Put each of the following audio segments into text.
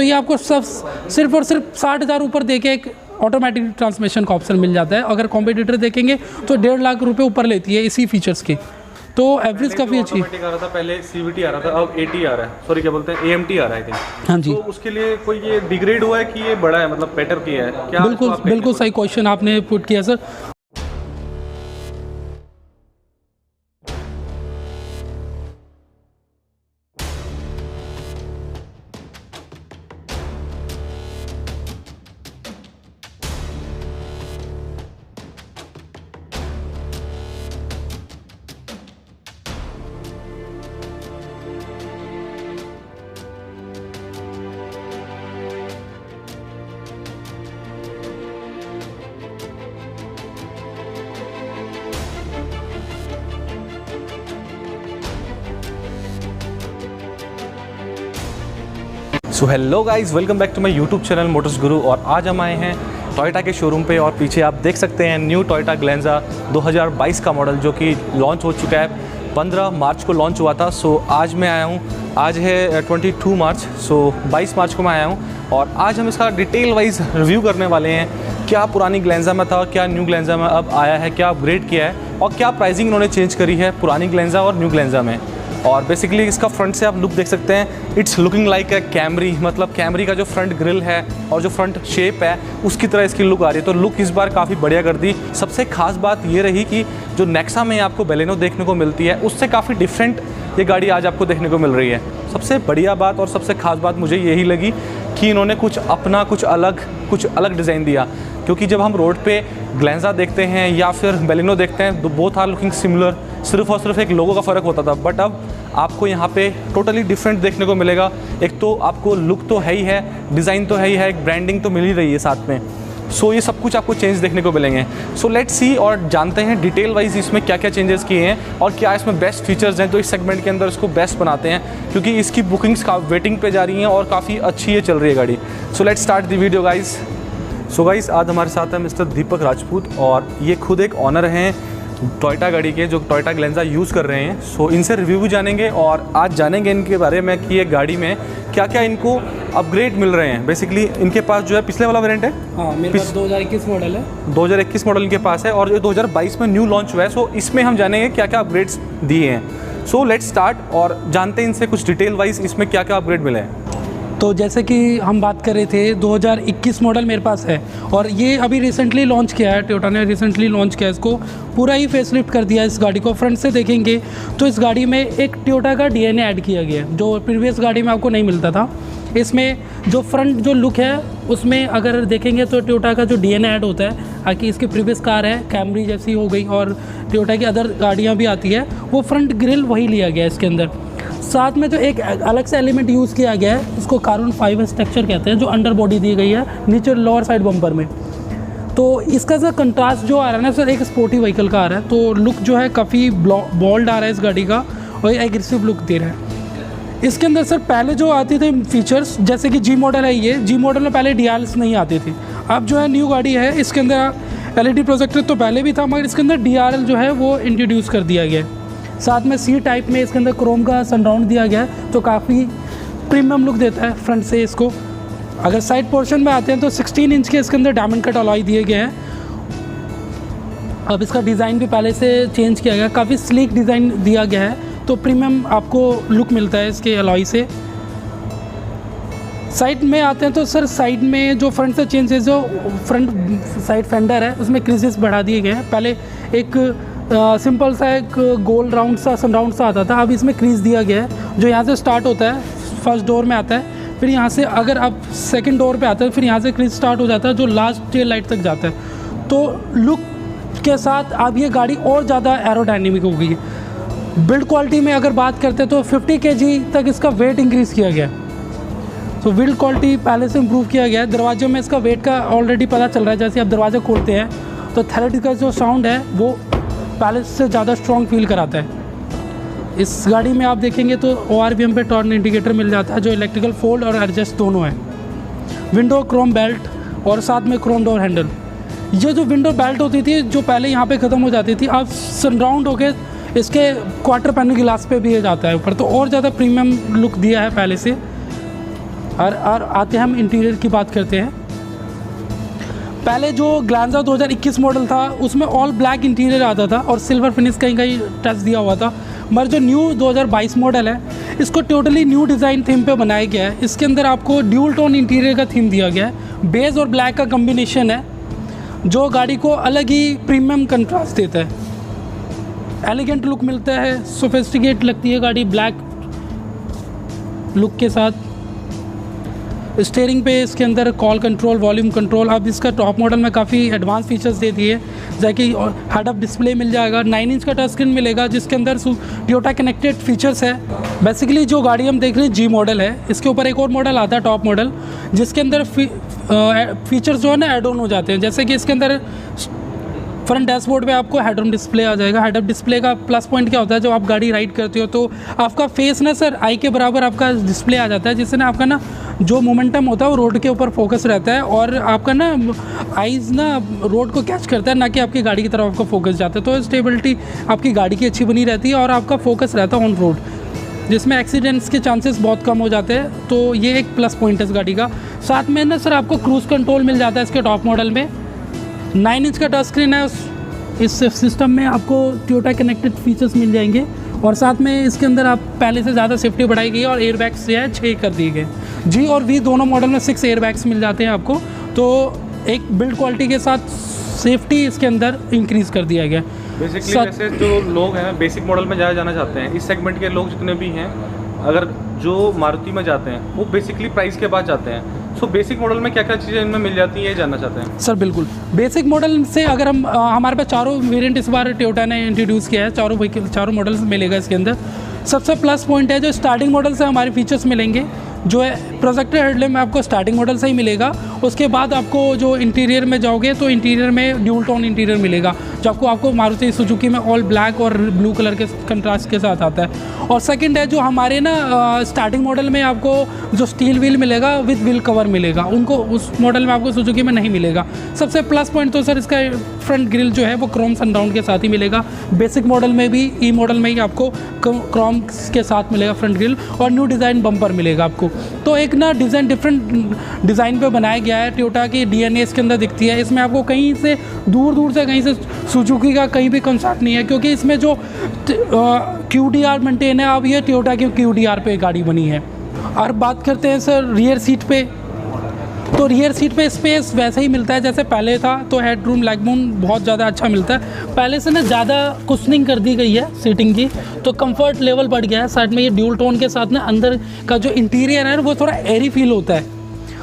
तो ये आपको सब सिर्फ और सिर्फ 60,000 ऊपर दे के एक ऑटोमेटिक ट्रांसमिशन का ऑप्शन मिल जाता है। अगर कॉम्पिटिटर देखेंगे तो 1.5 लाख रुपये ऊपर लेती है इसी फीचर्स की, तो एवरेज काफ़ी अच्छी है। ऑटोमेटिक आ रहा था पहले, CVT आ रहा था, अब AT आ रहा है, सॉरी क्या बोलते हैं AMT आ रहा है। हाँ जी, तो उसके लिए कोई ये डिग्रेड हुआ है कि ये बड़ा है, मतलब बेटर किया है क्या? बिल्कुल सही क्वेश्चन आपने पुट किया sir. So hello guys, welcome back to my YouTube channel Motors Guru. और आज हम आए हैं टोयोटा के शोरूम पे और पीछे आप देख सकते हैं न्यू टोयोटा ग्लेंजा 2022 का मॉडल जो कि लॉन्च हो चुका है। 15 मार्च को लॉन्च हुआ था। सो आज मैं आया हूँ, आज है 22 मार्च, सो 22 मार्च को मैं आया हूँ और आज हम इसका डिटेल वाइज रिव्यू करने वाले हैं। क्या पुरानी ग्लेंजा में था, क्या न्यू ग्लेंजा में अब आया है, क्या अपग्रेड किया है और क्या प्राइसिंग इन्होंने चेंज करी है पुरानी ग्लेंजा और न्यू ग्लेंजा में। और बेसिकली इसका फ्रंट से आप लुक देख सकते हैं, it's looking like a Camry, मतलब कैमरी का जो फ्रंट ग्रिल है और जो फ्रंट शेप है उसकी तरह इसकी लुक आ रही है। तो लुक इस बार काफ़ी बढ़िया कर दी। सबसे खास बात ये रही कि जो नेक्सा में आपको बेलेनो देखने को मिलती है उससे काफ़ी डिफरेंट ये गाड़ी आज आपको देखने को मिल रही है। सबसे बढ़िया बात और सबसे खास बात मुझे यही लगी कि इन्होंने कुछ अपना कुछ अलग डिज़ाइन दिया, क्योंकि जब हम रोड पे ग्लेंजा देखते हैं या फिर बेलेनो देखते हैं तो बोथ आर लुकिंग सिमिलर, सिर्फ और सिर्फ एक लोगो का फ़र्क होता था। बट अब आपको यहाँ पे टोटली डिफरेंट देखने को मिलेगा। एक तो आपको लुक तो है ही है, डिज़ाइन तो है ही है, एक ब्रांडिंग तो मिल ही रही है साथ में। सो ये सब कुछ आपको चेंज देखने को मिलेंगे। सो लेट्स सी और जानते हैं डिटेल वाइज इसमें क्या क्या चेंजेस किए हैं और क्या इसमें बेस्ट फीचर्स हैं जो इस सेगमेंट के अंदर इसको बेस्ट बनाते हैं, क्योंकि इसकी बुकिंग्स वेटिंग पे जा रही हैं और काफ़ी अच्छी ये चल रही है गाड़ी। So let's start the video guys. So guys, आज हमारे साथ है मिस्टर दीपक राजपूत और ये खुद एक ऑनर हैं टोयोटा गाड़ी के, जो टोयोटा ग्लेंजा यूज़ कर रहे हैं। सो इनसे रिव्यू भी जानेंगे और आज जानेंगे इनके बारे में कि ये गाड़ी में क्या क्या इनको अपग्रेड मिल रहे हैं। बेसिकली इनके पास जो है पिछले वाला वेरिएंट है, हाँ मेरे पास 2021 मॉडल है, 2021 मॉडल इनके पास है और जो 2022 में न्यू लॉन्च हुआ है। सो इसमें हम जानेंगे क्या क्या अपग्रेड्स दिए हैं। सो लेट्स स्टार्ट और जानते हैं इनसे कुछ डिटेल वाइज इसमें क्या क्या अपग्रेड मिले हैं। तो जैसे कि हम बात कर रहे थे 2021 मॉडल मेरे पास है और ये अभी रिसेंटली लॉन्च किया है, टोयोटा ने रिसेंटली लॉन्च किया है इसको, पूरा ही फेसलिफ्ट कर दिया है इस गाड़ी को। फ्रंट से देखेंगे तो इस गाड़ी में एक टोयोटा का DNA ऐड किया गया है जो प्रीवियस गाड़ी में आपको नहीं मिलता था। इसमें जो फ्रंट जो लुक है उसमें अगर देखेंगे तो टोयोटा का जो DNA ऐड होता है, बाकी इसकी प्रीवियस कार है कैमरी जैसी हो गई और टोयोटा की अदर गाड़ियाँ भी आती है, वो फ्रंट ग्रिल वही लिया गया है इसके अंदर। साथ में जो एक अलग से एलिमेंट यूज़ किया गया है उसको कार्बन फाइबर स्ट्रक्चर कहते हैं, जो अंडर बॉडी दी गई है नीचे लोअर साइड बम्पर में। तो इसका सर कंट्रास्ट जो आ रहा है ना सर, एक स्पोर्टी व्हीकल का आ रहा है, तो लुक जो है काफ़ी बोल्ड आ रहा है इस गाड़ी का और एग्रेसिव लुक दे रहा है। इसके अंदर सर पहले जो आते थे फीचर्स, जैसे कि जी मॉडल है, ये जी मॉडल में पहले DRLs नहीं आती थी। अब जो है न्यू गाड़ी है इसके अंदर LED प्रोजेक्टर तो पहले भी था, मगर इसके अंदर DRL जो है वो इंट्रोड्यूस कर दिया गया है। साथ में C टाइप में इसके अंदर क्रोम का सनराउंड दिया गया है, तो काफ़ी प्रीमियम लुक देता है फ्रंट से इसको। अगर साइड पोर्शन में आते हैं तो 16 इंच के इसके अंदर डायमंड कट अलॉय दिए गए हैं। अब इसका डिज़ाइन भी पहले से चेंज किया गया, काफ़ी स्लीक डिज़ाइन दिया गया है, तो प्रीमियम आपको लुक मिलता है इसके अलॉय से। साइड में आते हैं तो सर साइड में जो फ्रंट से चेंज है, जो फ्रंट साइड फेंडर है उसमें क्रीजेस बढ़ा दिए गए हैं। पहले एक सिंपल सा एक गोल राउंड सा सनराउंड सा आता था, अब इसमें क्रीज दिया गया है जो यहाँ से स्टार्ट होता है, फर्स्ट डोर में आता है, फिर यहाँ से अगर आप सेकंड डोर पे आते हैं फिर यहाँ से क्रीज स्टार्ट हो जाता है जो लास्ट टेल लाइट तक जाता है। तो लुक के साथ अब ये गाड़ी और ज़्यादा एरोडायनेमिक हो गई है। बिल्ड क्वालिटी में अगर बात करते हैं तो 50 kg तक इसका वेट इंक्रीज़ किया गया है। तो बिल्ड क्वालिटी पहले से इम्प्रूव किया गया है। दरवाज़ों में इसका वेट का ऑलरेडी पता चल रहा है, जैसे आप दरवाज़ा खोलते हैं तो थैलेटिक का जो साउंड है वो पहले से ज़्यादा स्ट्रॉन्ग फील कराता है। इस गाड़ी में आप देखेंगे तो ORVM पे टर्न इंडिकेटर मिल जाता है जो इलेक्ट्रिकल फोल्ड और एडजस्ट दोनों है। विंडो क्रोम बेल्ट और साथ में क्रोम डोर हैंडल। ये जो विंडो बेल्ट होती थी जो पहले यहाँ पे ख़त्म हो जाती थी, अब सनराउंड होके इसके क्वार्टर पैनल गिलास पे भी जाता है ऊपर, तो और ज़्यादा प्रीमियम लुक दिया है पहले से। और आते हैं हम इंटीरियर की बात करते हैं। पहले जो ग्लैंजा 2021 मॉडल था उसमें ऑल ब्लैक इंटीरियर आता था और सिल्वर फिनिश कहीं कहीं टच दिया हुआ था, मगर जो न्यू 2022 मॉडल है इसको टोटली न्यू डिज़ाइन थीम पे बनाया गया है। इसके अंदर आपको ड्यूल टोन इंटीरियर का थीम दिया गया है, बेज और ब्लैक का कम्बिनेशन है जो गाड़ी को अलग ही प्रीमियम कंट्रास्ट देता है। एलिगेंट लुक मिलता है, सोफिस्टिकेट लगती है गाड़ी ब्लैक लुक के साथ। स्टीयरिंग पे इसके अंदर कॉल कंट्रोल, वॉल्यूम कंट्रोल, अब इसका टॉप मॉडल में काफ़ी एडवांस फीचर्स दे दिए, जैसे कि हेड अप डिस्प्ले मिल जाएगा, 9 इंच का टच स्क्रीन मिलेगा जिसके अंदर टोयोटा कनेक्टेड फीचर्स है। बेसिकली जो गाड़ी हम देख रहे हैं जी मॉडल है, इसके ऊपर एक और मॉडल आता है टॉप मॉडल जिसके अंदर फीचर्स जो है ना एड ऑन हो जाते हैं, जैसे कि इसके अंदर फ्रंट डैशबोर्ड पे आपको हेड अप डिस्प्ले आ जाएगा। हेड अप डिस्प्ले का प्लस पॉइंट क्या होता है, जब आप गाड़ी राइड करते हो तो आपका फेस ना सर आई के बराबर आपका डिस्प्ले आ जाता है, जिससे ना आपका ना जो मोमेंटम होता है वो रोड के ऊपर फोकस रहता है और आपका ना आइज़ ना रोड को कैच करता है, ना कि आपकी गाड़ी की तरफ आपका फोकस जाता है। तो स्टेबिलिटी आपकी गाड़ी की अच्छी बनी रहती है और आपका फोकस रहता है ऑन रोड, जिसमें एक्सीडेंट्स के चांसेस बहुत कम हो जाते हैं। तो ये एक प्लस पॉइंट है इस गाड़ी का। साथ में ना सर आपको क्रूज़ कंट्रोल मिल जाता है इसके टॉप मॉडल में। 9 इंच का टच स्क्रीन है, इस सिस्टम में आपको टोयोटा कनेक्टेड फीचर्स मिल जाएंगे और साथ में इसके अंदर आप पहले से ज़्यादा सेफ्टी बढ़ाई गई है और एयर बैग्स जो है 6 कर दिए गए। जी और वी दोनों मॉडल में 6 एयर बैग्स मिल जाते हैं आपको, तो एक बिल्ड क्वालिटी के साथ सेफ्टी इसके अंदर इंक्रीज़ कर दिया गया। बेसिकली वैसे जो लोग हैं बेसिक मॉडल में ज़्यादा जाना चाहते हैं, इस सेगमेंट के लोग जितने भी हैं, अगर जो मारुति में जाते हैं वो बेसिकली प्राइस के बाद जाते हैं। सो बेसिक मॉडल में क्या क्या चीज़ें इनमें मिल जाती हैं ये जानना चाहते हैं सर। बिल्कुल, बेसिक मॉडल से अगर हम हमारे पास चारों वेरिएंट इस बार टोयोटा ने इंट्रोड्यूस किया है, चारों मॉडल्स मिलेगा इसके अंदर। सबसे प्लस पॉइंट है जो स्टार्टिंग मॉडल से हमारे फीचर्स मिलेंगे, जो है प्रोजेक्टर हेडलैम्प आपको स्टार्टिंग मॉडल से ही मिलेगा। उसके बाद आपको जो इंटीरियर में जाओगे तो इंटीरियर में ड्यूल टोन इंटीरियर मिलेगा, जो आपको मारुति सुजुकी में ऑल ब्लैक और ब्लू कलर के कंट्रास्ट के साथ आता है। और सेकंड है जो हमारे ना स्टार्टिंग मॉडल में आपको जो स्टील व्हील मिलेगा विद व्हील कवर मिलेगा, उनको उस मॉडल में आपको सुजुकी में नहीं मिलेगा। सबसे प्लस पॉइंट तो सर इसका फ्रंट ग्रिल जो है वो क्रोम सनराउंड के साथ ही मिलेगा। बेसिक मॉडल में भी ई मॉडल में ही आपको क्रोम के साथ मिलेगा फ्रंट ग्रिल और न्यू डिज़ाइन बम्पर मिलेगा आपको। तो एक ना डिज़ाइन डिफरेंट डिज़ाइन पे बनाया गया है, टोयोटा की डीएनए इसके अंदर दिखती है। इसमें आपको कहीं से दूर से कहीं से सुजुकी का कहीं भी कंसेप्ट नहीं है, क्योंकि इसमें जो QDR मेंटेन है, अब ये टोयोटा की QDR पे गाड़ी बनी है। और बात करते हैं सर रियर सीट पे, तो रियर सीट पे स्पेस वैसे ही मिलता है जैसे पहले था, तो हेड रूम लेग रूम बहुत ज़्यादा अच्छा मिलता है। पहले से ना ज़्यादा कुशनिंग कर दी गई है सीटिंग की, तो कंफर्ट लेवल बढ़ गया है। साइड में ये ड्यूल टोन के साथ ना अंदर का जो इंटीरियर है वो थोड़ा एरी फील होता है,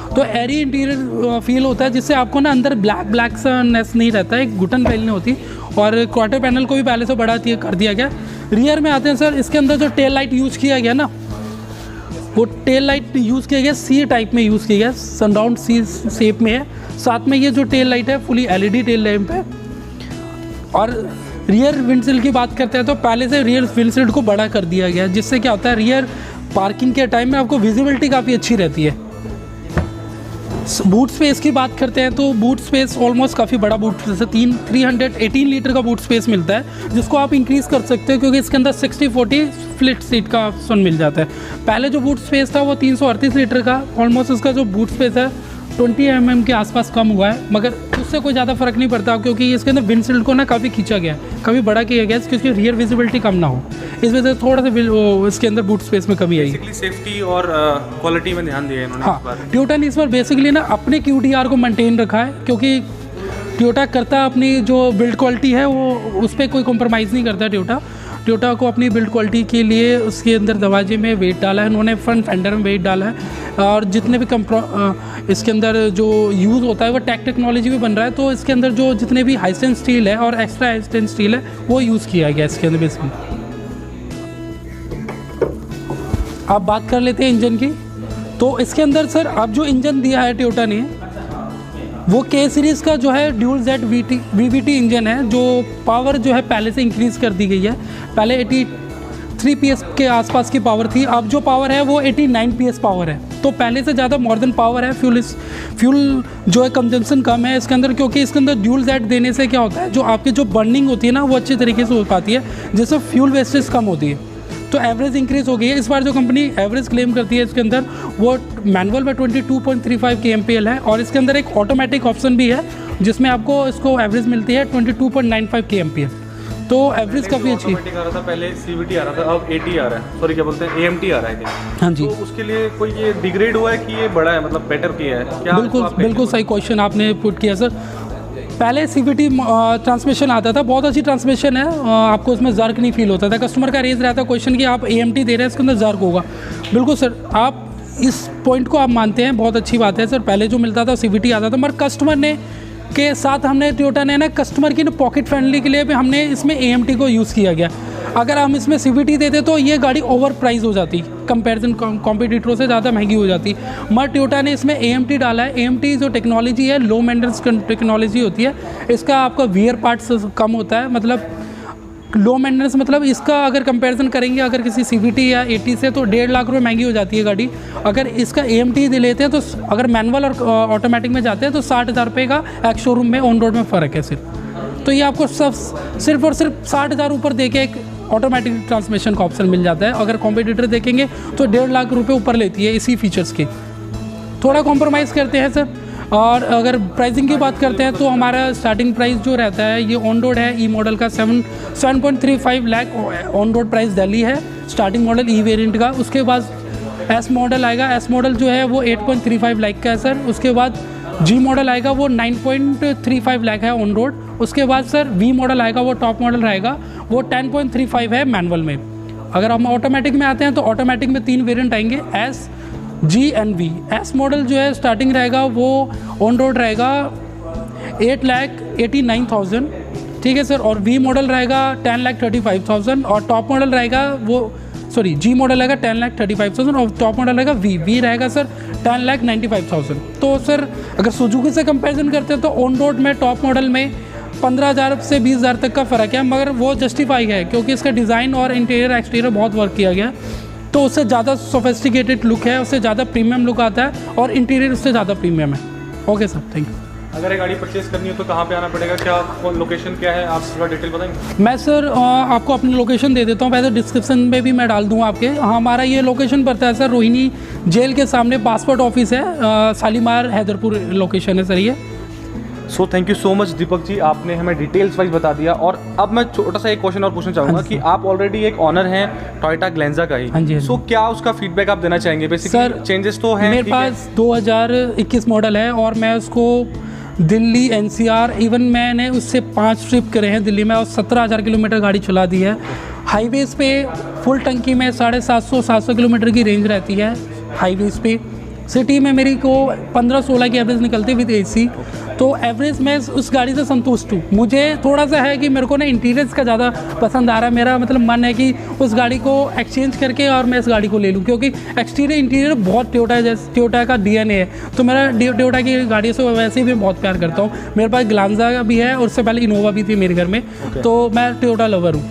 तो एरी इंटीरियर फील होता है, जिससे आपको ना अंदर ब्लैक सा नेस नहीं रहता है, एक घुटन फील नहीं होती। और क्वार्टर पैनल को भी पहले से बढ़ा कर दिया गया। रियर में आते हैं सर, इसके अंदर जो टेल लाइट यूज़ किया गया ना, वो टेल लाइट यूज़ किया गया सी टाइप में यूज़ किया गया, सनराउंड सी शेप में है। साथ में ये जो टेल लाइट है फुली LED टेल लैंप है। और रियर विंडशील्ड की बात करते हैं तो पहले से रियर विंडशील्ड को बड़ा कर दिया गया, जिससे क्या होता है रियर पार्किंग के टाइम में आपको विजिबिलिटी काफ़ी अच्छी रहती है। बूट स्पेस की बात करते हैं तो बूट स्पेस ऑलमोस्ट काफ़ी बड़ा बूट स्पेस है, 318 लीटर का बूट स्पेस मिलता है, जिसको आप इंक्रीज़ कर सकते हो क्योंकि इसके अंदर 60/40 स्प्लिट सीट का ऑप्शन मिल जाता है। पहले जो बूट स्पेस था वो 338 लीटर का, ऑलमोस्ट इसका जो बूट स्पेस है 20 mm के आसपास कम हुआ है, मगर उससे कोई ज़्यादा फर्क नहीं पड़ता क्योंकि इसके अंदर विंडशील्ड को ना काफ़ी खींचा गया है, काफ़ी बड़ा किया गया है, क्योंकि रियर विजिबिलिटी कम ना हो, इस वजह से थोड़ा सा इसके अंदर बूट स्पेस में कमी आई। सेफ्टी और क्वालिटी में ध्यान दिया है इन्होंने। हाँ, टोयोटा ने इस बार बेसिकली ना अपने QDR को मेंटेन रखा है, क्योंकि टोयोटा करता अपनी जो बिल्ड क्वालिटी है वो उस पर कोई कॉम्प्रोमाइज़ नहीं करता। टोयोटा को अपनी बिल्ड क्वालिटी के लिए उसके अंदर दरवाजे में वेट डाला है, उन्होंने फ्रंट फेंडर में वेट डाला है, और जितने भी इसके अंदर जो यूज़ होता है वो टेक्नोलॉजी भी बन रहा है, तो इसके अंदर जो जितने भी हाई स्ट्रेंथ स्टील है और एक्स्ट्रा हाई स्ट्रेंथ स्टील है वो यूज़ किया गया इसके अंदर बेसिकली। आप बात कर लेते हैं इंजन की, तो इसके अंदर सर अब जो इंजन दिया है टोयोटा ने वो K सीरीज़ का जो है ड्यूल जेट VVT इंजन है, जो पावर जो है पहले से इंक्रीज़ कर दी गई है। पहले 83 PS के आसपास की पावर थी, अब जो पावर है वो 89 PS पावर है, तो पहले से ज़्यादा मॉर देन पावर है। फ्यूल जो है कंजम्पशन कम है इसके अंदर, क्योंकि इसके अंदर ड्यूल जेट देने से क्या होता है जो आपकी जो बर्निंग होती है ना वो अच्छी तरीके से हो पाती है, जिससे फ्यूल वेस्टेज कम होती है। तो एवरेज इंक्रीज़ हो गई है। इस बार जो कंपनी एवरेज क्लेम करती है इसके अंदर वो मैनुअल में 22.35 kmpl है और इसके अंदर एक ऑटोमेटिक ऑप्शन भी है जिसमें आपको इसको एवरेज मिलती है 22.95 kmpl। तो एवरेज काफ़ी अच्छी है। आ रहा था पहले CVT आ रहा था, अब AT आ रहा है, सॉरी क्या बोलते हैं AMT आ रहा है। हाँ जी, तो उसके लिए कोई ये डिग्रेड हुआ है कि ये बड़ा है, मतलब बेटर किया है क्या? बिल्कुल सही क्वेश्चन आपने पुट किया सर। पहले CVT ट्रांसमिशन आता था, बहुत अच्छी ट्रांसमिशन है, आपको उसमें जर्क नहीं फील होता था। कस्टमर का रेज रहता क्वेश्चन कि आप AMT दे रहे हैं इसके अंदर जर्क होगा। बिल्कुल सर, आप इस पॉइंट को आप मानते हैं, बहुत अच्छी बात है सर। पहले जो मिलता था CVT आता था, मगर कस्टमर ने के साथ हमने टोयोटा ने ना कस्टमर की पॉकेट फ्रेंडली के लिए भी हमने इसमें AMT को यूज़ किया गया। अगर हम इसमें CVT देते तो ये गाड़ी ओवर प्राइस हो जाती, कंपैरिजन कॉम्पिटिटरों से ज़्यादा महंगी हो जाती। मगर टोयोटा ने इसमें AMT डाला है। AMT जो टेक्नोलॉजी है, लो मेंटेनेंस टेक्नोलॉजी होती है, इसका आपका वियर पार्ट्स कम होता है, मतलब लो मेंटेनेंस, मतलब इसका अगर कंपैरिजन करेंगे अगर किसी CVT या AT से तो 1.5 लाख रुपये महंगी हो जाती है गाड़ी। अगर इसका AMT दे लेते हैं तो अगर मैनुअल और ऑटोमेटिक में जाते हैं तो 60,000 रुपये का एक शोरूम में ऑन रोड में फ़र्क है सिर्फ। तो ये आपको सिर्फ और सिर्फ 60,000 ऊपर दे के एक ऑटोमेटिक ट्रांसमिशन का ऑप्शन मिल जाता है। अगर कॉम्पिटिटर देखेंगे तो 1.5 लाख रुपये ऊपर लेती है इसी फीचर्स के। थोड़ा कॉम्प्रोमाइज़ करते हैं सर। और अगर प्राइसिंग की बात करते हैं तो हमारा स्टार्टिंग प्राइस जो रहता है ये ऑन रोड है, ई मॉडल का 7.35 lakh on road price Delhi है स्टार्टिंग मॉडल ई वेरिएंट का। उसके बाद एस मॉडल आएगा, एस मॉडल जो है वो 8.35 लाख का है सर। उसके बाद जी मॉडल आएगा वो 9.35 लाख है ऑन रोड। उसके बाद सर वी मॉडल आएगा, वो टॉप मॉडल रहेगा, वो 10.35 है मैनुअल में। अगर हम ऑटोमेटिक में आते हैं तो ऑटोमेटिक में 3 वेरिएंट आएंगे, S, G and V. S model जो है स्टार्टिंग रहेगा वो ऑन रोड रहेगा 8,89,000, ठीक है सर। और वी मॉडल रहेगा 10,35,000 और टॉप मॉडल रहेगा वो जी मॉडल रहेगा 10,35,000 और टॉप मॉडल रहेगा वी रहेगा सर 10,95,000। तो सर अगर सुजुकी से कंपैरिजन करते हैं तो ऑन रोड में टॉप मॉडल में 15,000 से 20,000 तक का फ़र्क है, मगर वो जस्टिफाई है क्योंकि इसका डिज़ाइन और इंटीरियर एक्सटीरियर बहुत वर्क किया गया है। तो उससे ज़्यादा सोफिस्टिकेटेड लुक है, उससे ज़्यादा प्रीमियम लुक आता है और इंटीरियर उससे ज़्यादा प्रीमियम है। Okay sir, thank you. अगर ये गाड़ी परचेज करनी हो तो कहाँ पे आना पड़ेगा, क्या लोकेशन क्या है, आप थोड़ा डिटेल बताएंगे? मैं सर आपको अपनी लोकेशन दे देता हूँ, वैसे डिस्क्रिप्शन में भी मैं डाल दूँ आपके। हमारा ये लोकेशन पड़ता है सर रोहिणी जेल के सामने, पासपोर्ट ऑफिस है, शालीमार हैदरपुर लोकेशन है सर ये। So thank you so much Deepak ji, आपने हमें डिटेल्स वाइज बता दिया। और अब मैं छोटा सा एक क्वेश्चन और पूछना चाहूँगा कि आप ऑलरेडी एक ऑनर हैं टोयोटा ग्लेंजा का ही। हाँ जी। सो क्या उसका फीडबैक आप देना चाहेंगे? बेसिकली सर चेंजेस तो हैं, मेरे पास 2021 मॉडल है और मैं उसको दिल्ली NCR इवन मैंने उससे 5 ट्रिप करे हैं दिल्ली में और 17,000 किलोमीटर गाड़ी चला दी है। हाईवेज़ पे फुल टंकी में 750-700 किलोमीटर की रेंज रहती है हाईवेज़ पे। सिटी में मेरी को 15-16 की एवरेज निकलती विद AC। तो एवरेज मैं उस गाड़ी से संतुष्ट हूँ। मुझे थोड़ा सा है कि मेरे को ना इंटीरियर्स का ज़्यादा पसंद आ रहा है। मेरा मतलब मन है कि उस गाड़ी को एक्सचेंज करके और मैं इस गाड़ी को ले लूँ क्योंकि एक्सटीरियर इंटीरियर बहुत टोयोटा का DNA है। तो मेरा टोयोटा की गाड़ी से वैसे भी बहुत प्यार करता हूँ। मेरे पास ग्लांजा भी है और उससे पहले इनोवा भी थी मेरे घर में। तो मैं टोयोटा लवर हूँ।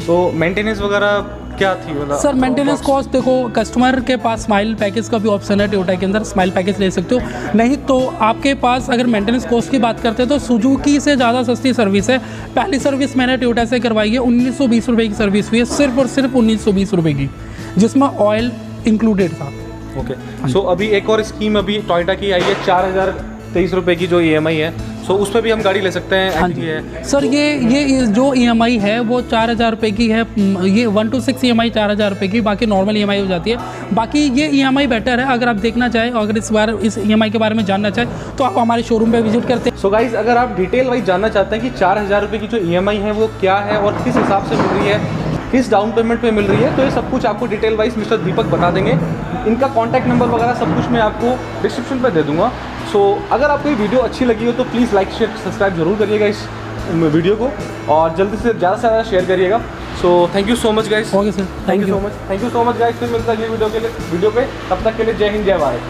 तो मेंटेनेंस वगैरह क्या थी मतलब? सर मेंटेनेंस कॉस्ट देखो, कस्टमर के पास स्माइल पैकेज का भी ऑप्शन है टोयोटा के अंदर, स्माइल पैकेज ले सकते हो। नहीं तो आपके पास अगर मेंटेनेंस कॉस्ट की बात करते हैं तो सुजुकी से ज़्यादा सस्ती सर्विस है। पहली सर्विस मैंने टोयोटा से करवाई है, 1920 रुपये की सर्विस हुई है, सिर्फ और सिर्फ 1920 रुपये की, जिसमें ऑयल इंक्लूडेड था। ओके। सो अभी एक और स्कीम अभी टोयोटा की आई है 4,023 रुपये की जो EMI है, सो उस पर भी हम गाड़ी ले सकते हैं? हाँ जी सर, ये जो EMI है वो 4,000 रुपये की है। ये 1 to 6 EMI 4,000 रुपये की, बाकी नॉर्मल EMI हो जाती है। बाकी ये EMI बेटर है। अगर आप देखना चाहें, अगर इस EMI के बारे में जानना चाहें तो आप हमारे शोरूम पे विजिट करते हैं। सो गाइज, अगर आप डिटेल वाइज जानना चाहते हैं कि 4,000 रुपये की जो EMI है वो क्या है और किस हिसाब से मिल रही है, किस डाउन पेमेंट पे मिल रही है, तो ये सब कुछ आपको डिटेल वाइज मिस्टर दीपक बता देंगे। इनका कॉन्टैक्ट नंबर वगैरह सब कुछ मैं आपको डिस्क्रिप्शन पे दे दूंगा। सो अगर आपको ये वीडियो अच्छी लगी हो तो प्लीज़ लाइक शेयर सब्सक्राइब जरूर करिएगा इस वीडियो को और जल्दी से ज़्यादा शेयर करिएगा। सो thank you so much guys. Okay sir, thank you so much guys. फिर मिलता है अगली वीडियो पे। तब तक के लिए जय हिंद, जय भारत।